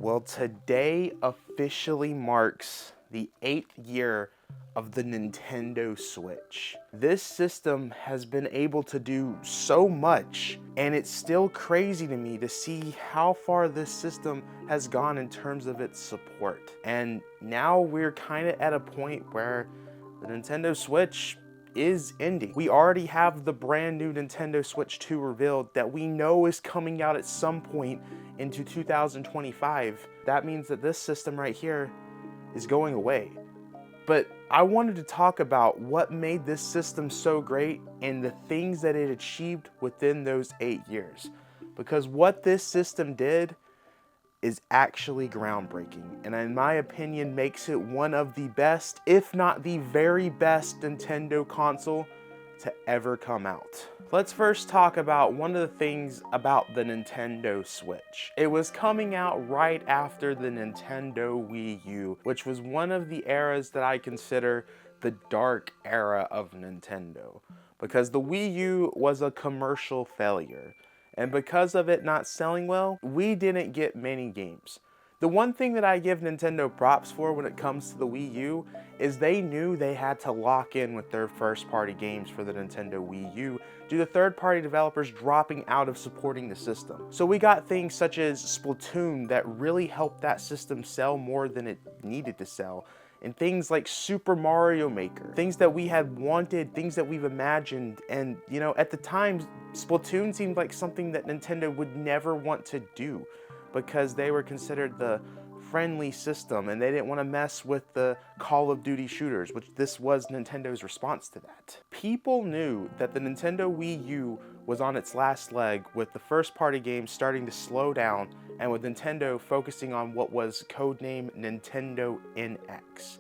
Well, today officially marks the 8th year of the Nintendo Switch. This system has been able to do so much, and it's still crazy to me to see how far this system has gone in terms of its support. And now we're kind of at a point where the Nintendo Switch is ending. We already have the brand new Nintendo Switch 2 revealed that we know is coming out at some point into 2025. That means that this system right here is going away. But I wanted to talk about what made this system so great and the things that it achieved within those 8 years. Because what this system did is actually groundbreaking, and in my opinion makes it one of the best, if not the very best, Nintendo console to ever come out. Let's first talk about one of the things about the Nintendo Switch. It was coming out right after the Nintendo Wii U, which was one of the eras that I consider the dark era of Nintendo, because the Wii U was a commercial failure. And because of it not selling well, we didn't get many games. The one thing that I give Nintendo props for when it comes to the Wii U is they knew they had to lock in with their first party games for the Nintendo Wii U due to third party developers dropping out of supporting the system. So we got things such as Splatoon that really helped that system sell more than it needed to sell. And things like Super Mario Maker, things that we had wanted, things that we've imagined. And you know, at the time, Splatoon seemed like something that Nintendo would never want to do because they were considered the friendly system and they didn't want to mess with the Call of Duty shooters, which this was Nintendo's response to that. People knew that the Nintendo Wii U was on its last leg with the first party games starting to slow down and with Nintendo focusing on what was codenamed Nintendo NX.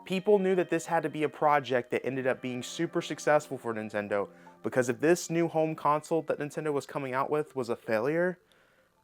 People knew that this had to be a project that ended up being super successful for Nintendo, because if this new home console that Nintendo was coming out with was a failure,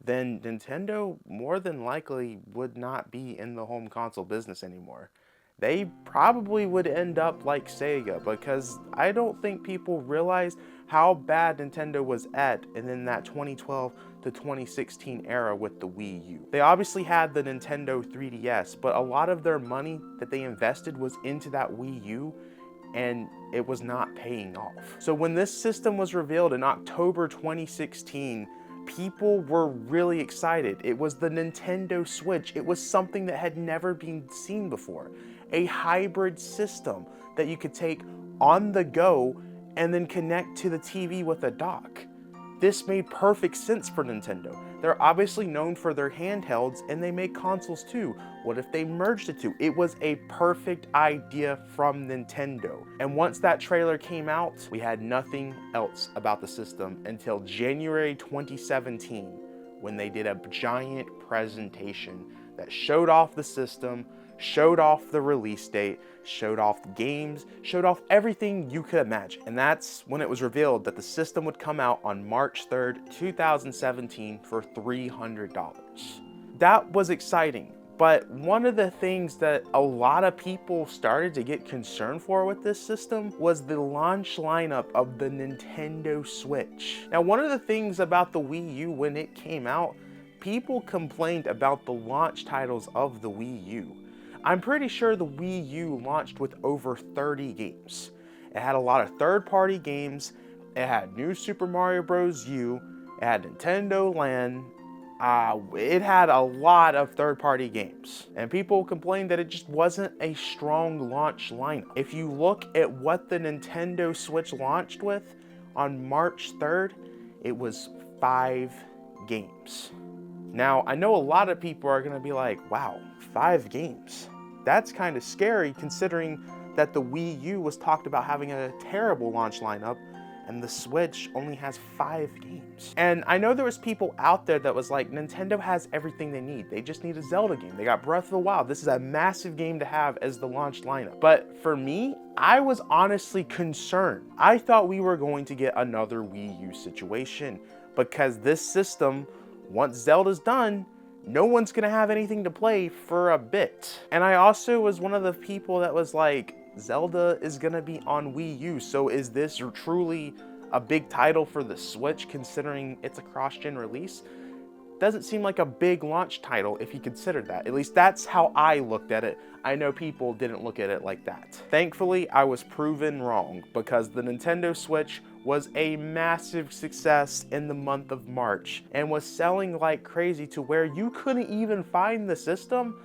then Nintendo more than likely would not be in the home console business anymore. They probably would end up like Sega, because I don't think people realized how bad Nintendo was at and in that 2012 to 2016 era with the Wii U. They obviously had the Nintendo 3DS, but a lot of their money that they invested was into that Wii U, and it was not paying off. So when this system was revealed in October 2016, people were really excited. It was the Nintendo Switch. It was something that had never been seen before. A hybrid system that you could take on the go and then connect to the TV with a dock. This made perfect sense for Nintendo. They're obviously known for their handhelds and they make consoles too. What if they merged the two? It was a perfect idea from Nintendo. And once that trailer came out, we had nothing else about the system until January 2017, when they did a giant presentation that showed off the system, showed off the release date, showed off the games, showed off everything you could imagine. And that's when it was revealed that the system would come out on March 3rd, 2017 for $300. That was exciting, but one of the things that a lot of people started to get concerned for with this system was the launch lineup of the Nintendo Switch. Now, one of the things about the Wii U when it came out, people complained about the launch titles of the Wii U. I'm pretty sure the Wii U launched with over 30 games. It had a lot of third-party games. It had New Super Mario Bros. U. It had Nintendo Land. It had a lot of third-party games. And people complained that it just wasn't a strong launch lineup. If you look at what the Nintendo Switch launched with on March 3rd, it was 5 games. Now, I know a lot of people are gonna be like, wow, 5 games. That's kind of scary considering that the Wii U was talked about having a terrible launch lineup and the Switch only has 5 games. And I know there was people out there that was like, Nintendo has everything they need. They just need a Zelda game. They got Breath of the Wild. This is a massive game to have as the launch lineup. But for me, I was honestly concerned. I thought we were going to get another Wii U situation because this system, once Zelda's done, no one's gonna have anything to play for a bit. And I also was one of the people that was like, Zelda is gonna be on Wii U, so is this truly a big title for the Switch considering it's a cross-gen release? doesn't seem like a big launch title if you consider that. At least that's how I looked at it. I know people didn't look at it like that. Thankfully, I was proven wrong because the Nintendo Switch was a massive success in the month of March and was selling like crazy to where you couldn't even find the system.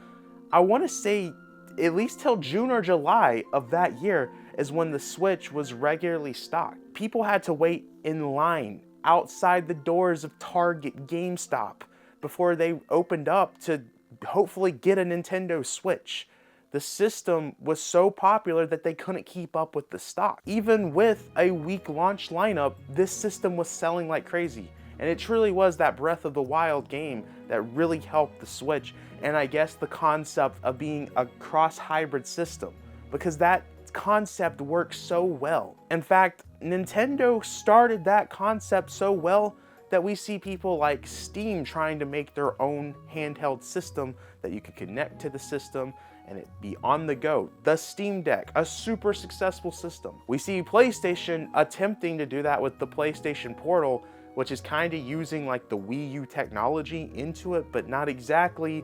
I want to say at least till June or July of that year is when the Switch was regularly stocked. People had to wait in line outside the doors of Target, GameStop, before they opened up to hopefully get a Nintendo Switch. The system was so popular that they couldn't keep up with the stock. Even with a weak launch lineup, this system was selling like crazy. And it truly was that Breath of the Wild game that really helped the Switch, and I guess the concept of being a cross-hybrid system, because that concept works so well. In fact, Nintendo started that concept so well that we see people like Steam trying to make their own handheld system that you could connect to the system and it be on the go. The Steam Deck, a super successful system. We see PlayStation attempting to do that with the PlayStation Portal, which is kind of using like the Wii U technology into it, but not exactly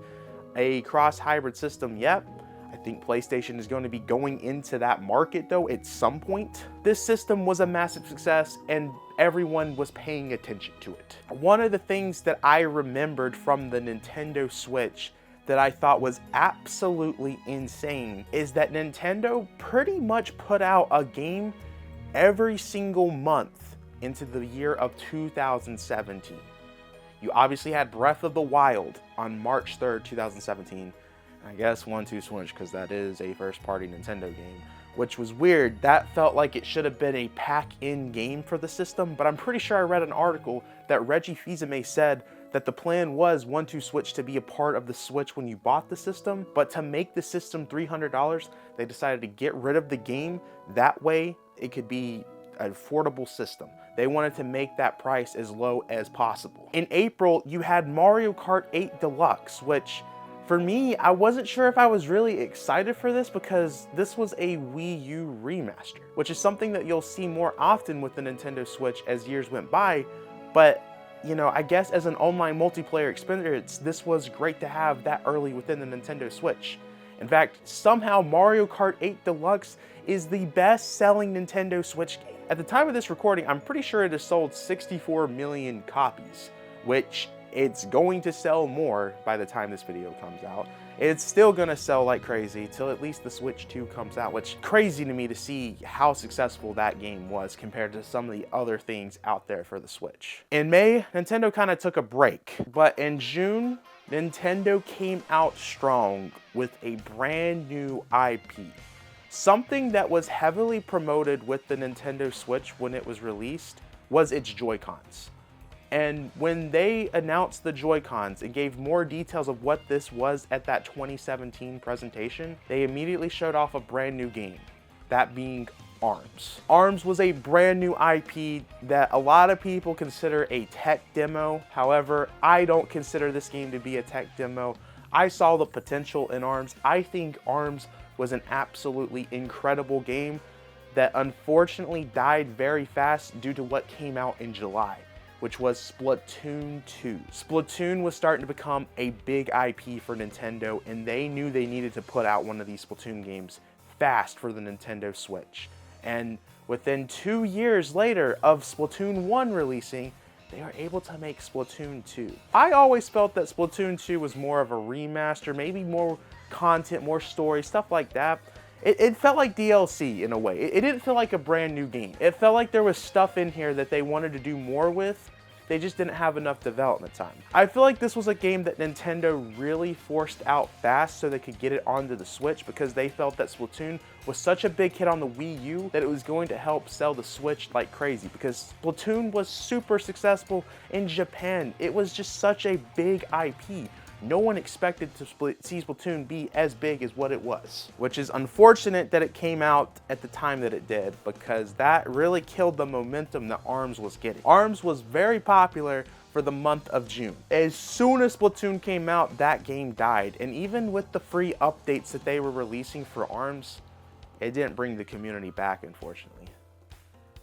a cross-hybrid system yet. I think PlayStation is going to be going into that market though at some point. This system was a massive success and everyone was paying attention to it. One of the things that I remembered from the Nintendo Switch that I thought was absolutely insane is that Nintendo pretty much put out a game every single month into the year of 2017. You obviously had Breath of the Wild on March 3rd, 2017. I guess 1-2 Switch, because that is a first-party Nintendo game, which was weird. That felt like it should have been a pack-in game for the system, but I'm pretty sure I read an article that Reggie Fils-Aimé said that the plan was 1-2 Switch to be a part of the Switch when you bought the system, but to make the system $300, they decided to get rid of the game. That way, it could be an affordable system. They wanted to make that price as low as possible. In April, you had Mario Kart 8 Deluxe, which for me, I wasn't sure if I was really excited for this because this was a Wii U remaster, which is something that you'll see more often with the Nintendo Switch as years went by. But, you know, I guess as an online multiplayer experience, this was great to have that early within the Nintendo Switch. In fact, somehow Mario Kart 8 Deluxe is the best-selling Nintendo Switch game. At the time of this recording, I'm pretty sure it has sold 64 million copies, which it's going to sell more by the time this video comes out. It's still gonna sell like crazy till at least the Switch 2 comes out, which is crazy to me to see how successful that game was compared to some of the other things out there for the Switch. In May, Nintendo kind of took a break, but in June, Nintendo came out strong with a brand new IP. Something that was heavily promoted with the Nintendo Switch when it was released was its Joy-Cons. And when they announced the Joy-Cons and gave more details of what this was at that 2017 presentation, they immediately showed off a brand new game, that being ARMS. ARMS was a brand new IP that a lot of people consider a tech demo. However, I don't consider this game to be a tech demo. I saw the potential in ARMS. I think ARMS was an absolutely incredible game that unfortunately died very fast due to what came out in July, which was Splatoon 2. Splatoon was starting to become a big IP for Nintendo, and they knew they needed to put out one of these Splatoon games fast for the Nintendo Switch. And within 2 years later of Splatoon 1 releasing, they were able to make Splatoon 2. I always felt that Splatoon 2 was more of a remaster, maybe more content, more story, stuff like that. It felt like DLC in a way. It didn't feel like a brand new game. It felt like there was stuff in here that they wanted to do more with. They just didn't have enough development time. I feel like this was a game that Nintendo really forced out fast so they could get it onto the Switch because they felt that Splatoon was such a big hit on the Wii U that it was going to help sell the Switch like crazy because Splatoon was super successful in Japan. It was just such a big IP. No one expected to see Splatoon be as big as what it was, which is unfortunate that it came out at the time that it did because that really killed the momentum that ARMS was getting. ARMS was very popular for the month of June. As soon as Splatoon came out, that game died, and even with the free updates that they were releasing for ARMS, it didn't bring the community back, unfortunately.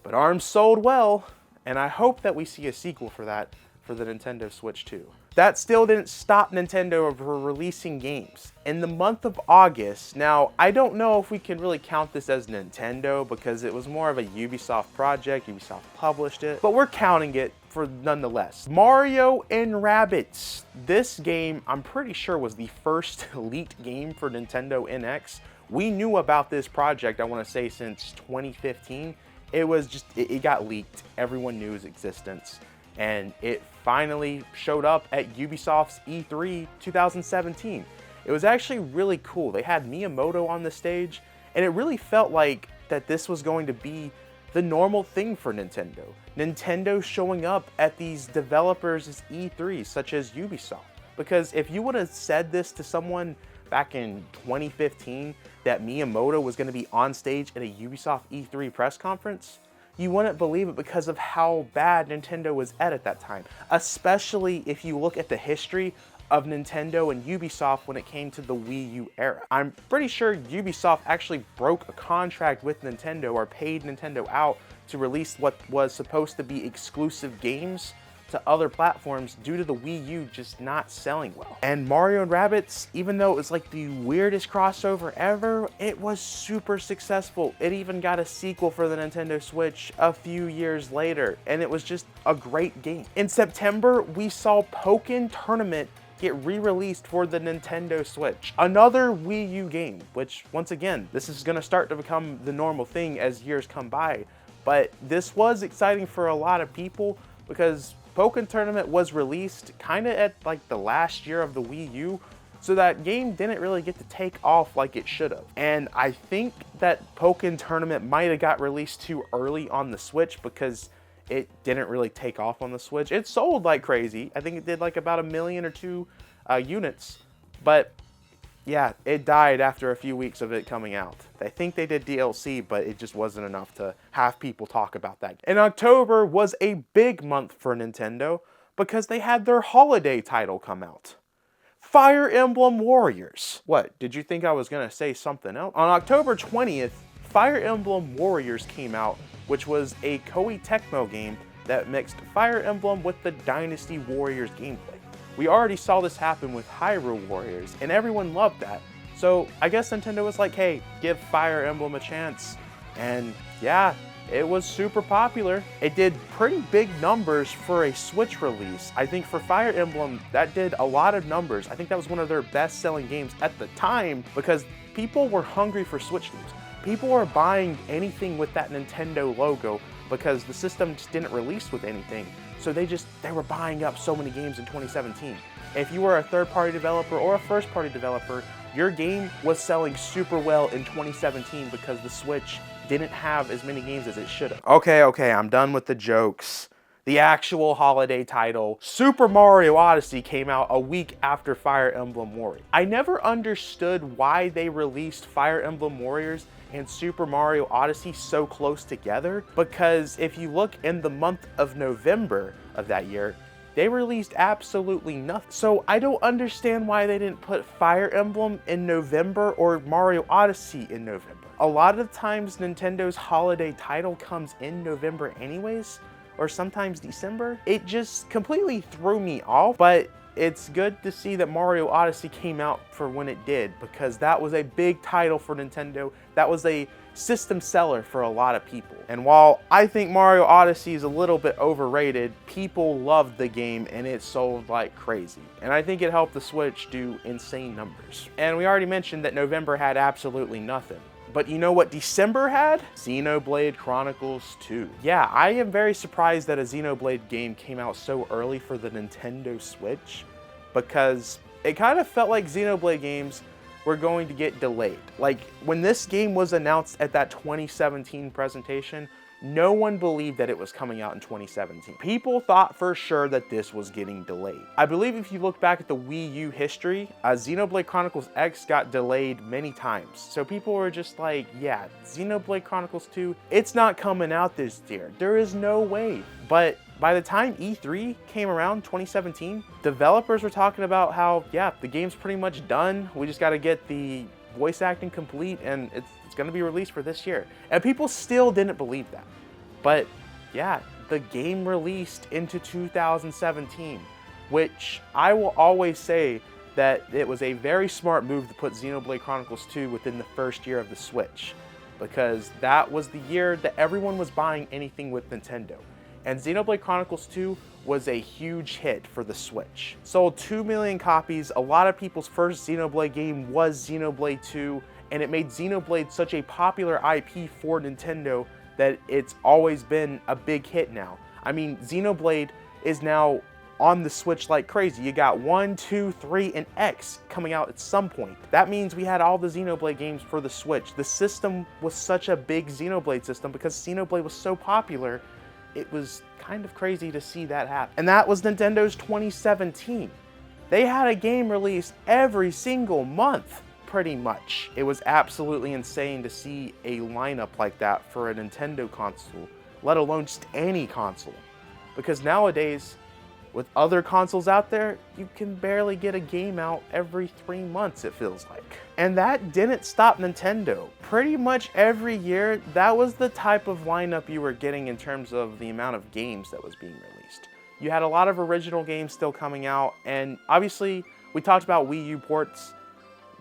But ARMS sold well, and I hope that we see a sequel for that for the Nintendo Switch 2. that still didn't stop Nintendo from releasing games. In the month of August, now I don't know if we can really count this as Nintendo because it was more of a Ubisoft project, Ubisoft published it, but we're counting it for nonetheless. Mario and Rabbids. This game, I'm pretty sure, was the first leaked game for Nintendo NX. We knew about this project, I want to say, since 2015. It was just, it got leaked. Everyone knew its existence. And it finally showed up at Ubisoft's E3 2017. It was actually really cool. They had Miyamoto on the stage, and it really felt like that this was going to be the normal thing for Nintendo. Nintendo showing up at these developers' E3s, such as Ubisoft. Because if you would have said this to someone back in 2015, that Miyamoto was going to be on stage at a Ubisoft E3 press conference, you wouldn't believe it because of how bad Nintendo was at that time. Especially if you look at the history of Nintendo and Ubisoft when it came to the Wii U era. I'm pretty sure Ubisoft actually broke a contract with Nintendo or paid Nintendo out to release what was supposed to be exclusive games to other platforms due to the Wii U just not selling well. And Mario and Rabbids, even though it was like the weirdest crossover ever, it was super successful. It even got a sequel for the Nintendo Switch a few years later, and it was just a great game. In September, we saw Pokken Tournament get re-released for the Nintendo Switch. Another Wii U game, which once again, this is gonna start to become the normal thing as years come by. But this was exciting for a lot of people because Pokken Tournament was released kind of at like the last year of the Wii U, so that game didn't really get to take off like it should have. And I think that Pokken Tournament might have got released too early on the Switch because it didn't really take off on the Switch. It sold like crazy. I think it did like about 1 million or 2 units, but yeah, it died after a few weeks of it coming out. I think they did DLC, but it just wasn't enough to have people talk about that. And October was a big month for Nintendo because they had their holiday title come out. Fire Emblem Warriors. What, did you think I was gonna say something else? On October 20th, Fire Emblem Warriors came out, which was a Koei Tecmo game that mixed Fire Emblem with the Dynasty Warriors gameplay. We already saw this happen with Hyrule Warriors, and everyone loved that. So I guess Nintendo was like, hey, give Fire Emblem a chance. And yeah, it was super popular. It did pretty big numbers for a Switch release. I think for Fire Emblem, that did a lot of numbers. I think that was one of their best-selling games at the time because people were hungry for Switch games. People were buying anything with that Nintendo logo because the system just didn't release with anything. So they were buying up so many games in 2017. If you were a third-party developer or a first-party developer, your game was selling super well in 2017 because the Switch didn't have as many games as it should have. Okay, I'm done with the jokes. The actual holiday title, Super Mario Odyssey, came out a week after Fire Emblem Warriors. I never understood why they released Fire Emblem Warriors and Super Mario Odyssey so close together, because if you look in the month of November of that year, they released absolutely nothing. So I don't understand why they didn't put Fire Emblem in November or Mario Odyssey in November. A lot of times Nintendo's holiday title comes in November anyways, or sometimes December. It just completely threw me off, but it's good to see that Mario Odyssey came out for when it did, because that was a big title for Nintendo. That was a system seller for a lot of people. And while I think Mario Odyssey is a little bit overrated, people loved the game and it sold like crazy. And I think it helped the Switch do insane numbers. And we already mentioned that November had absolutely nothing. But you know what December had? Xenoblade Chronicles 2. Yeah, I am very surprised that a Xenoblade game came out so early for the Nintendo Switch, because it kind of felt like Xenoblade games were going to get delayed. Like, when this game was announced at that 2017 presentation, no one believed that it was coming out in 2017. People thought for sure that this was getting delayed. I believe if you look back at the Wii U history, Xenoblade Chronicles X got delayed many times. So people were just like, yeah, Xenoblade Chronicles 2, it's not coming out this year. There is no way. But by the time E3 came around, 2017, developers were talking about how, yeah, the game's pretty much done. We just gotta get the voice acting complete and it's gonna be released for this year. And people still didn't believe that. But yeah, the game released into 2017. which I will always say that it was a very smart move to put Xenoblade Chronicles 2 within the first year of the Switch, because that was the year that everyone was buying anything with Nintendo. And Xenoblade Chronicles 2 was a huge hit for the Switch. Sold 2 million copies. A lot of people's first Xenoblade game was Xenoblade 2, and it made Xenoblade such a popular IP for Nintendo that it's always been a big hit now. I mean, Xenoblade is now on the Switch like crazy. You got 1, 2, 3, and X coming out at some point. That means we had all the Xenoblade games for the Switch. The system was such a big Xenoblade system because Xenoblade was so popular. It was kind of crazy to see that happen. And that was Nintendo's 2017. They had a game release every single month, pretty much. It was absolutely insane to see a lineup like that for a Nintendo console, let alone just any console. Because nowadays, with other consoles out there, you can barely get a game out every 3 months, it feels like. And that didn't stop Nintendo. Pretty much every year, that was the type of lineup you were getting in terms of the amount of games that was being released. You had a lot of original games still coming out, and obviously, we talked about Wii U ports.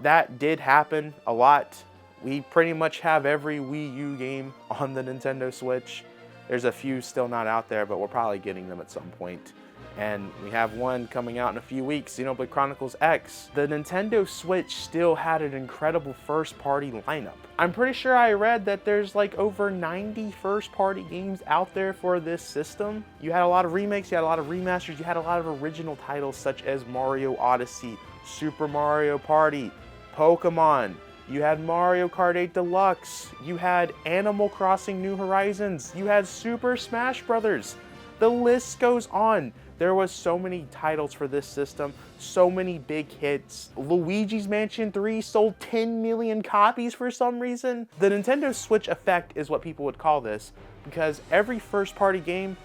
That did happen a lot. We pretty much have every Wii U game on the Nintendo Switch. There's a few still not out there, but we're probably getting them at some point. And we have one coming out in a few weeks, Xenoblade Chronicles X. The Nintendo Switch still had an incredible first-party lineup. I'm pretty sure I read that there's like over 90 first-party games out there for this system. You had a lot of remakes, you had a lot of remasters, you had a lot of original titles such as Mario Odyssey, Super Mario Party, Pokemon. You had Mario Kart 8 Deluxe. You had Animal Crossing New Horizons. You had Super Smash Bros. The list goes on. There was so many titles for this system, so many big hits. Luigi's Mansion 3 sold 10 million copies for some reason. The Nintendo Switch effect is what people would call this, because every first-party game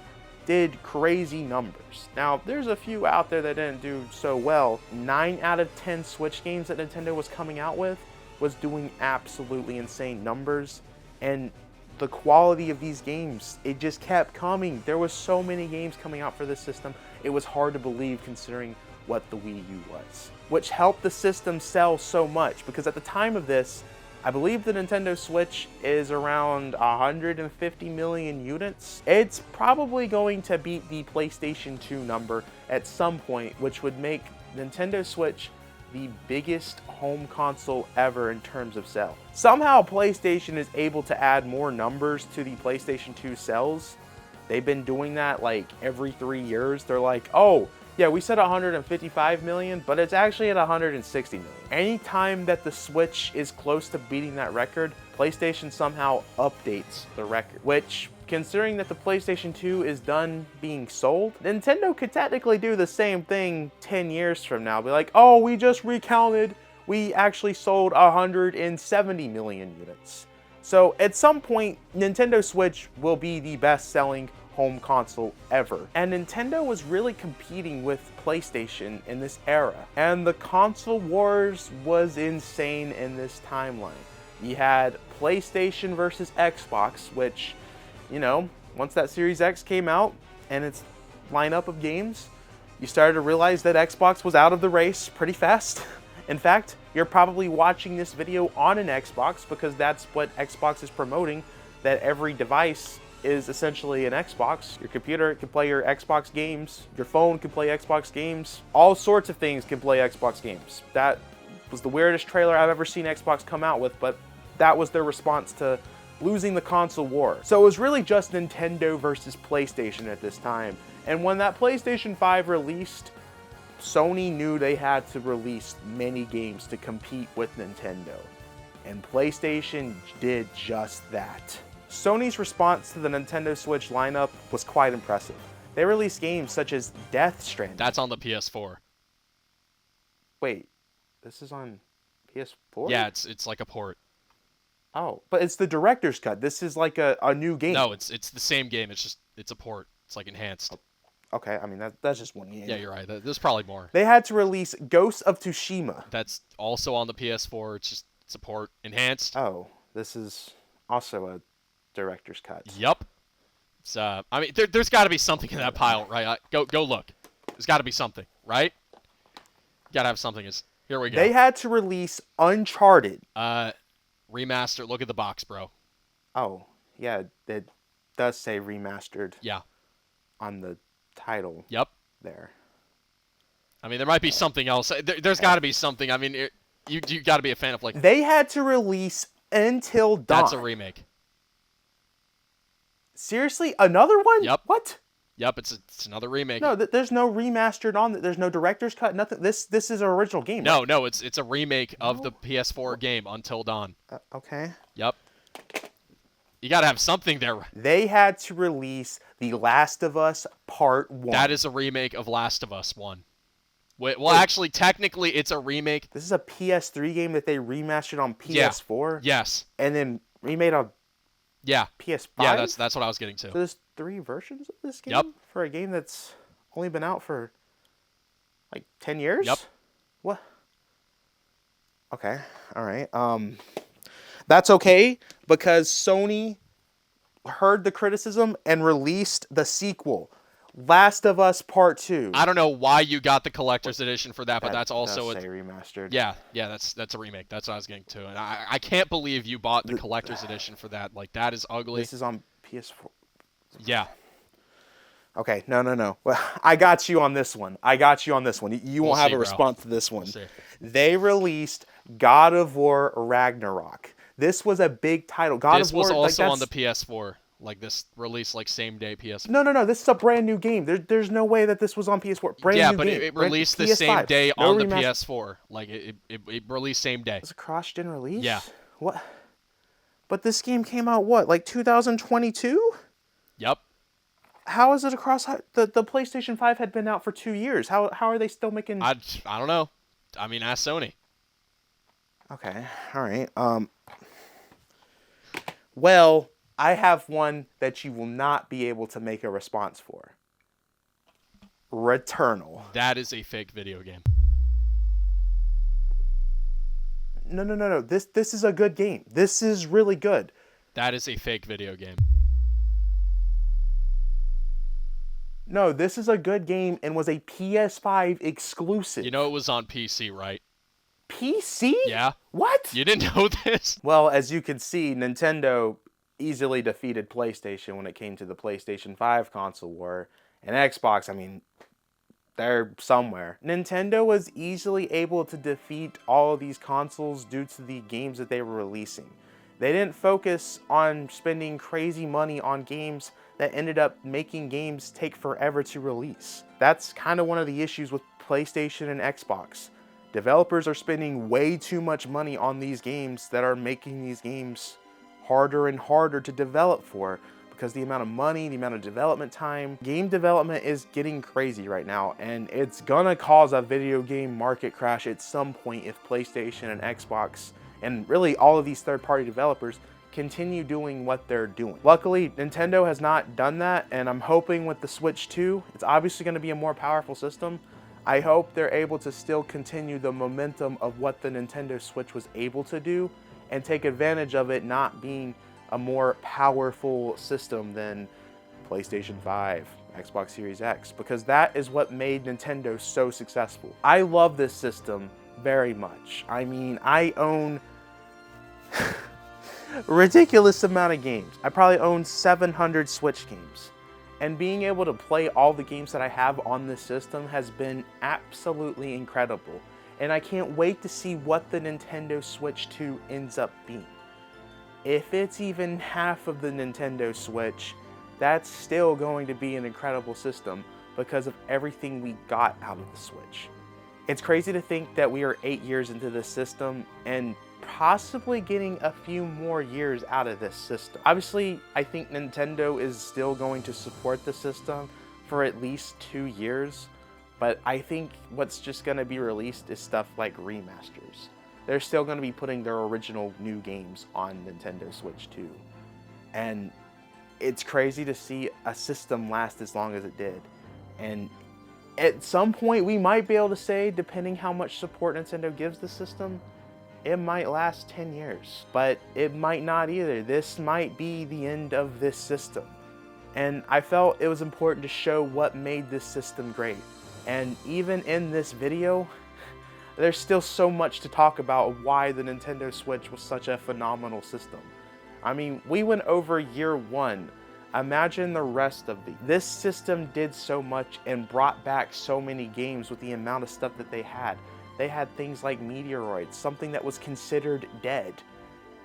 did crazy numbers. Now, there's a few out there that didn't do so well. 9 out of 10 Switch games that Nintendo was coming out with was doing absolutely insane numbers, and the quality of these games, it just kept coming. There was so many games coming out for this system, it was hard to believe considering what the Wii U was. Which helped the system sell so much, because at the time of this, I believe the Nintendo Switch is around 150 million units. It's probably going to beat the PlayStation 2 number at some point, which would make Nintendo Switch the biggest home console ever in terms of sales. Somehow PlayStation is able to add more numbers to the PlayStation 2 sales. They've been doing that like every 3 years. They're like, oh, yeah, we said 155 million, but it's actually at 160 million. Anytime that the Switch is close to beating that record, PlayStation somehow updates the record, which, considering that the PlayStation 2 is done being sold, Nintendo could technically do the same thing 10 years from now. Be like, oh, we just recounted. We actually sold 170 million units. So at some point, Nintendo Switch will be the best-selling home console ever. And Nintendo was really competing with PlayStation in this era. And the console wars was insane in this timeline. You had PlayStation versus Xbox, which, you know, once that Series X came out and its lineup of games, you started to realize that Xbox was out of the race pretty fast. In fact, you're probably watching this video on an Xbox because that's what Xbox is promoting, that every device is essentially an Xbox. Your computer can play your Xbox games, your phone can play Xbox games, all sorts of things can play Xbox games. That was the weirdest trailer I've ever seen Xbox come out with, but that was their response to losing the console war. So it was really just Nintendo versus PlayStation at this time. And when that PlayStation 5 released, Sony knew they had to release many games to compete with Nintendo. And PlayStation did just that. Sony's response to the Nintendo Switch lineup was quite impressive. They released games such as Death Stranding. That's on the PS4. Wait, this is on PS4? Yeah, it's like a port. Oh, but it's the director's cut. This is like a new game. No, it's the same game. It's a port. It's like enhanced. Okay, I mean that's just one game. Yeah, you're right. There's probably more. They had to release Ghost of Tsushima. That's also on the PS4. It's a port enhanced. Oh, this is also a director's cut. Yep. It's I mean, there's got to be something in that pile, right? Go look. There's got to be something. right? Gotta have something. Here we go. They had to release Uncharted. Remaster. Look at the box, bro. Oh, yeah, it does say remastered Yeah. on the title Yep. there. I mean, there might be something else. There's got to be something. I mean, you got to be a fan of like. They had to release Until Dawn. That's a remake. Seriously, another one? Yep. What? Yep, it's another remake. No, there's no remastered on. There's no director's cut. Nothing. This is an original game. No, right? no, it's a remake of the PS4 game Until Dawn. Okay. Yep. You gotta have something there. They had to release The Last of Us Part 1. That is a remake of Last of Us 1. Well, actually, technically, it's a remake. This is a PS3 game that they remastered on PS4. Yeah. Yes. And then remade on Yeah. PS5. Yeah, that's what I was getting to. So there's 3 versions of this game. Yep. For a game that's only been out for like 10 years. Yep. What? Okay. All right. That's okay because Sony heard the criticism and released the sequel, Last of Us Part 2. I don't know why you got the collector's edition for that, but that's also does say remastered. Yeah, that's a remake. That's what I was getting to, and I can't believe you bought the collector's edition for that. Like that is ugly. This is on PS4. Yeah. Okay, no. Well, I got you on this one. You won't have a response to this one. We'll see. They released God of War Ragnarok. This was a big title. This was also on the PS4. Like this released like same day PS4. No. This is a brand new game. There's no way that this was on PS4. Brand new yeah, game. but it released the PS5. same day No on the remaster. PS4. Like it released same day. It was a cross-gen release? Yeah. What? But this game came out what? Like 2022? Yep. How is it across? The PlayStation 5 had been out for 2 years. How are they still making? I don't know. I mean, ask Sony. Okay. All right. Well, I have one that you will not be able to make a response for. Returnal. That is a fake video game. No. This is a good game. This is really good. That is a fake video game. No, this is a good game and was a PS5 exclusive. You know it was on PC, right? PC? Yeah. What? You didn't know this? Well, as you can see, Nintendo easily defeated PlayStation when it came to the PlayStation 5 console war. And Xbox, I mean, they're somewhere. Nintendo was easily able to defeat all of these consoles due to the games that they were releasing. They didn't focus on spending crazy money on games that ended up making games take forever to release. That's kind of one of the issues with PlayStation and Xbox. Developers are spending way too much money on these games that are making these games harder and harder to develop for because the amount of money, the amount of development time, game development is getting crazy right now, and it's gonna cause a video game market crash at some point if PlayStation and Xbox and really all of these third-party developers continue doing what they're doing. Luckily, Nintendo has not done that, and I'm hoping with the Switch 2, it's obviously going to be a more powerful system. I hope they're able to still continue the momentum of what the Nintendo Switch was able to do and take advantage of it not being a more powerful system than PlayStation 5, Xbox Series X, because that is what made Nintendo so successful. I love this system very much. I mean, I own a ridiculous amount of games. I probably own 700 Switch games. And being able to play all the games that I have on this system has been absolutely incredible. And I can't wait to see what the Nintendo Switch 2 ends up being. If it's even half of the Nintendo Switch, that's still going to be an incredible system because of everything we got out of the Switch. It's crazy to think that we are 8 years into this system and possibly getting a few more years out of this system. Obviously, I think Nintendo is still going to support the system for at least 2 years, but I think what's just going to be released is stuff like remasters. They're still going to be putting their original new games on Nintendo Switch 2. And it's crazy to see a system last as long as it did. And at some point, we might be able to say, depending how much support Nintendo gives the system, it might last 10 years, but it might not either. This might be the end of this system. And I felt it was important to show what made this system great. And even in this video, there's still so much to talk about why the Nintendo Switch was such a phenomenal system. I mean, we went over year one. Imagine the rest of this system did so much and brought back so many games with the amount of stuff that they had. They had things like Meteoroid, something that was considered dead,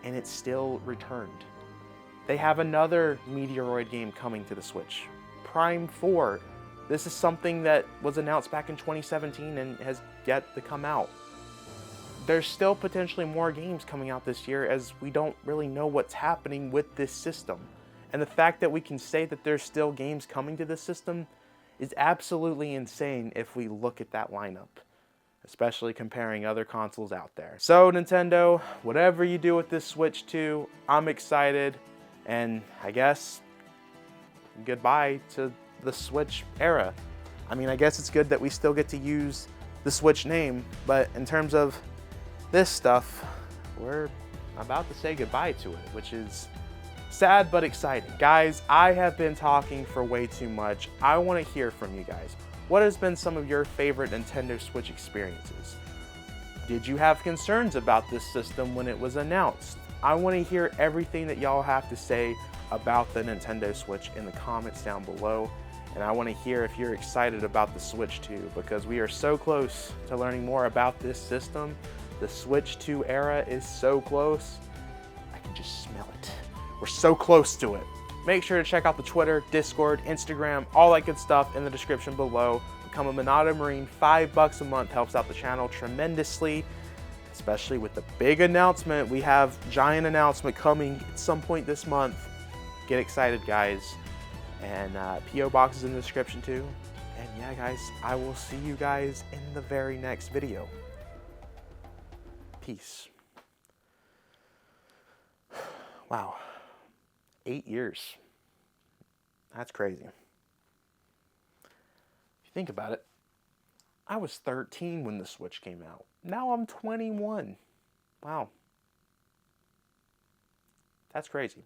and it still returned. They have another Meteoroid game coming to the Switch, Prime 4. This is something that was announced back in 2017 and has yet to come out. There's still potentially more games coming out this year, as we don't really know what's happening with this system. And the fact that we can say that there's still games coming to this system is absolutely insane if we look at that lineup, especially comparing other consoles out there. So Nintendo, whatever you do with this Switch 2, I'm excited, and I guess goodbye to the Switch era. I mean, I guess it's good that we still get to use the Switch name, but in terms of this stuff, we're about to say goodbye to it, which is sad but exciting. Guys, I have been talking for way too much. I want to hear from you guys. What has been some of your favorite Nintendo Switch experiences? Did you have concerns about this system when it was announced? I want to hear everything that y'all have to say about the Nintendo Switch in the comments down below. And I want to hear if you're excited about the Switch 2, because we are so close to learning more about this system. The Switch 2 era is so close. I can just smell it. We're so close to it. Make sure to check out the Twitter, Discord, Instagram, all that good stuff in the description below. Become a Monado Marine. $5 a month helps out the channel tremendously, especially with the big announcement. We have giant announcement coming at some point this month. Get excited, guys. And P.O. box is in the description too. And yeah, guys, I will see you guys in the very next video. Peace. Wow. 8 years. That's crazy. If you think about it, I was 13 when the Switch came out. Now I'm 21. Wow. That's crazy.